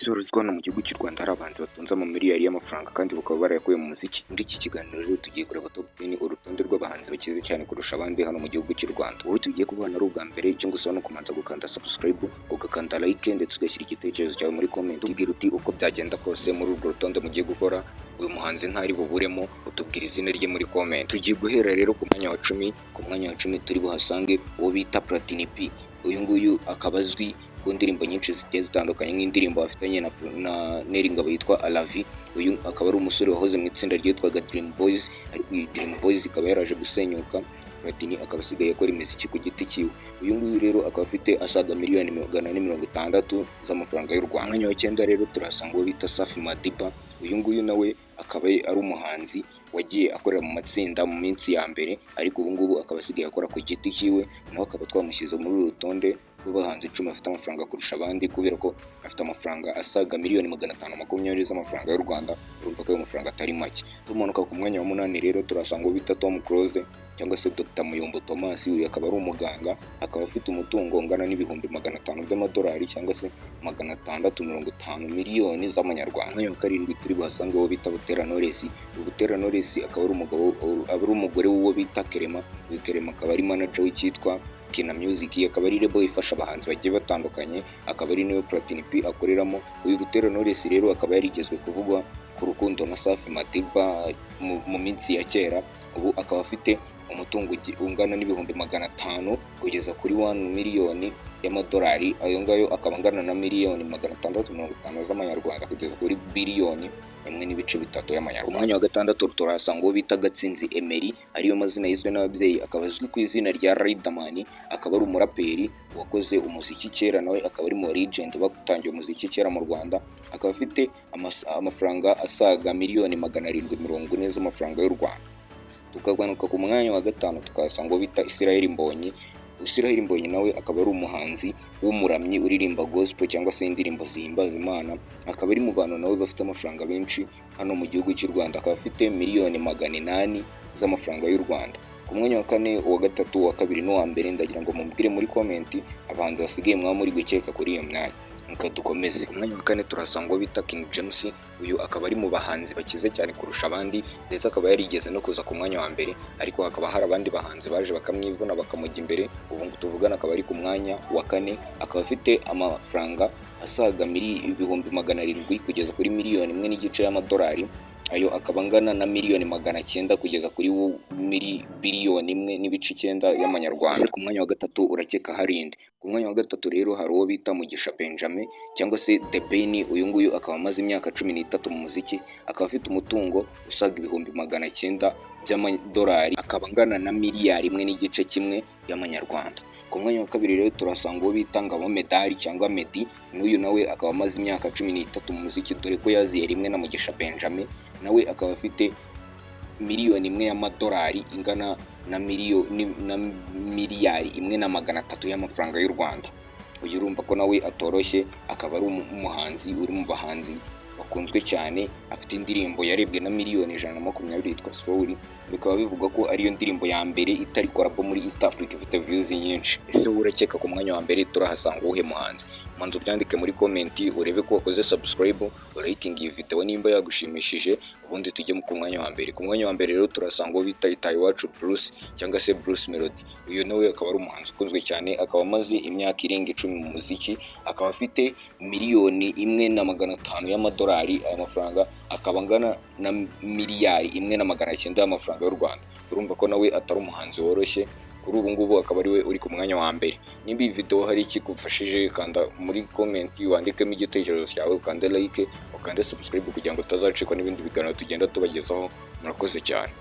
Ese wari uzi ko hano mu gihugu cy'u Rwanda hari abahanzi batunze amamiliyari y'amafaranga kandi bakaba barayakuye mu muziki? Muri iki kiganiro rero tugiye kureba top 10 urutonde rw'abahanzi bakize cyane kurusha abandi hano mu gihugu cy'u Rwanda. Wowe tugiye kubana ari ubwa mbere icyo ngusaba no kumanza gukanda subscribe, ugakanda like ndetse ugashyira igitekerezo cyawe muri comment ubwira uti uko byagenda kose muri urwo rutonde mugiye gukora uyu muhanzi ntari buburemo, utubwira izina rye muri comment. Tugiye guhera rero ku mwanya wa 10. Ku mwanya wa 10 turi buhasange uwo bita Platini P. Uyu nguyu akaba azwi ku ndirimbo nyinshi zigiye zitandukanye nk'indirimbo afitanye na Neri Ngabo yitwa Alavi. Uyu akaba ari umusore wahoze mu itsinda ryitwaga Dream Boys, ariko iyi Dream Boys ikaba yaraje gusenyuka. Platini akaba asigaye akora imiziki ku giti cyiwe. Uyu nguyu rero akaba afite asaga miliyoni 460 z'amafaranga y'u Rwanda. Mwanya wa 9 rero turasanga uwo bita Safi Madiba. Uyu nguyu nawe akaba ari umuhanzi wagiye akorera mu matsinda mu minsi ya mbere, ariko ubu ngubu akaba asigaye akora ku giti cyiwe, nawe akaba twamushyize muri uru rutonde rw'abahanzi 10 bafite amafaranga kurusha abandi, kubera ko afite amafaranga asaga miliyoni 520 z'amafaranga y'u Rwanda. Urumva ko ayo mafaranga atari make. Tumanuka ku mwanya wa 8 rero turasanga uwo bita Tom Close cyangwa se Dr. Muyombo Thomas. Uyu akaba ari umuganga, akaba afite umutungo ungana n'ibihumbi 500 by'amadolari cyangwa se 650 miliyoni z'amanyarwanda. Mwanya wa 7 turi buhasange uwo bita Butera Knowless. Butera Knowless akaba ari umugore w'uwo bita Kerema. Uyu Kerema akaba ari manager w'icyitwa Kina Music, akaba ari label ifasha abahanzi bagiye batandukanye, akaba ari niwe Platini P akoreramo. Uyu Butera Knowless rero akaba yarigezwe kuvugwa ku rukundo na Safi Madiba mu minsi ya kera. Ubu akaba afite umutungo ungana n'ibihumbi 500 kugeza kuri 1 miliyoni y'amadolari. Ayo ngayo akaba angana na miliyoni 650 z'amanyarwanda kugeza kuri biliyoni 1.3 y'amanyarwanda. Umwanya wa 6 turahasanga uwo bita Gatsinzi Emery, ariyo mazina yiswe n'ababyeyi. Akaba azwi ku izina rya Riderman, akaba ari umuraperi wakoze umuziki kera, nawe akaba ari mu legend batangiye umuziki kera mu Rwanda. Akaba afite amafaranga asaga miliyoni 740 z'amafaranga y'u Rwanda. Tukaganuka ku mwanya wa 5 tukahasanga uwo bita Israel Mbonyi. Israel Mbonyi nawe akaba ari umuhanzi w'umuramyi uririmba gospel cyangwa se indirimbo zihimbaza Imana. Akaba ari mu bantu nawe bafite amafaranga benshi hano mu gihugu cy'u Rwanda. Akaba afite miliyoni 800 z'amafaranga y'u Rwanda. Ku mwanya wa 4, uwa 3, uwa 2 n'uwa mbere ndagira ngo mubwire muri comment abahanzi basigaye mwaba muri gukeka kuri iyo myanya. Nuko dukomeze. Ku mwanya wa 4 turasanga uwo bita King James. Uyu akaba ari mu bahanzi bakize cyane kurusha abandi, ndetse akaba yarigeze no kuza ku mwanya wa mbere, ariko hakaba hari abandi bahanzi baje bakamwivuna bakamujya imbere. Ubu ngo tuvugana akaba ari ku mwanya wa 4. Akaba afite amafaranga asaga ibihumbi 700 kugeza kuri miliyoni 1.5 y'amadolari. Ayo akaba angana na miliyoni 900 kugeza kuri biliyoni 1.9 y'amanyarwanda. Ku mwanya wa 3 urakeka harinde. Ku mwanya wa 3 rero hari uwo bita Mugisha Benjamin cyangwa se The Ben. Uyu nguyu akaba amaze imyaka 13 mu muziki, akaba afite umutungo usaga ibihumbi 900 by'amadolari, akaba angana na miliyari 1.1 y'amanyarwanda. Ku mwanya wa 2 rero turasanga uwo bita Ngabo Medali cyangwa Meddy. N'uyu nawe akaba amaze imyaka 13 mu muziki, dore ko yaziye rimwe na Mugisha Benjamin. Nawe akaba afite miliyoni 1 y'amadolari ingana na miliyari 1.3 y'amafaranga y'u Rwanda. Uyu urumva ko nawe atoroshye, akaba ari umuhanzi uri mu bahanzi bakunzwe cyane. Afite indirimbo yarebwe na miliyoni 120 yitwa Slowly. Bikaba bivugwa ko ariyo ndirimbo ya mbere itari korabo muri East Africa ifite views nyinshi. Ese urakeka ku mwanya wa mbere turahasanga uwuhe muhanzi? Manzo byandike muri comment urebe ko wakoze subscribe, liking iyi video nimba yagushimishije, ubundi tujye ku mwanya wa mbere. Ku mwanya wa mbere rero turasanga uwo bita Itayiwacu Bruce cyangwa se Bruce Melody. Uyu nawe akaba ari umuhanzi ukunzwe cyane, akaba amaze imyaka irenga 10 mu muziki, akaba afite miliyoni 1.5 y'amadolari. Aya mafaranga akaba angana na miliyari 1.9 y'amafaranga y'u Rwanda. Urumva ko nawe atari umuhanzi woroshye. Kuri ubu ngubu akaba ari we uri ku mwanya wa mbere. Nimba iyi video hari ikigufashije, kanda muri comment wandikemo igitekerezo cyawe, ukande like, ukande subscribe kugira ngo utazacikwa n'ibindi biganiro tugenda tubagezaho. Murakoze cyane.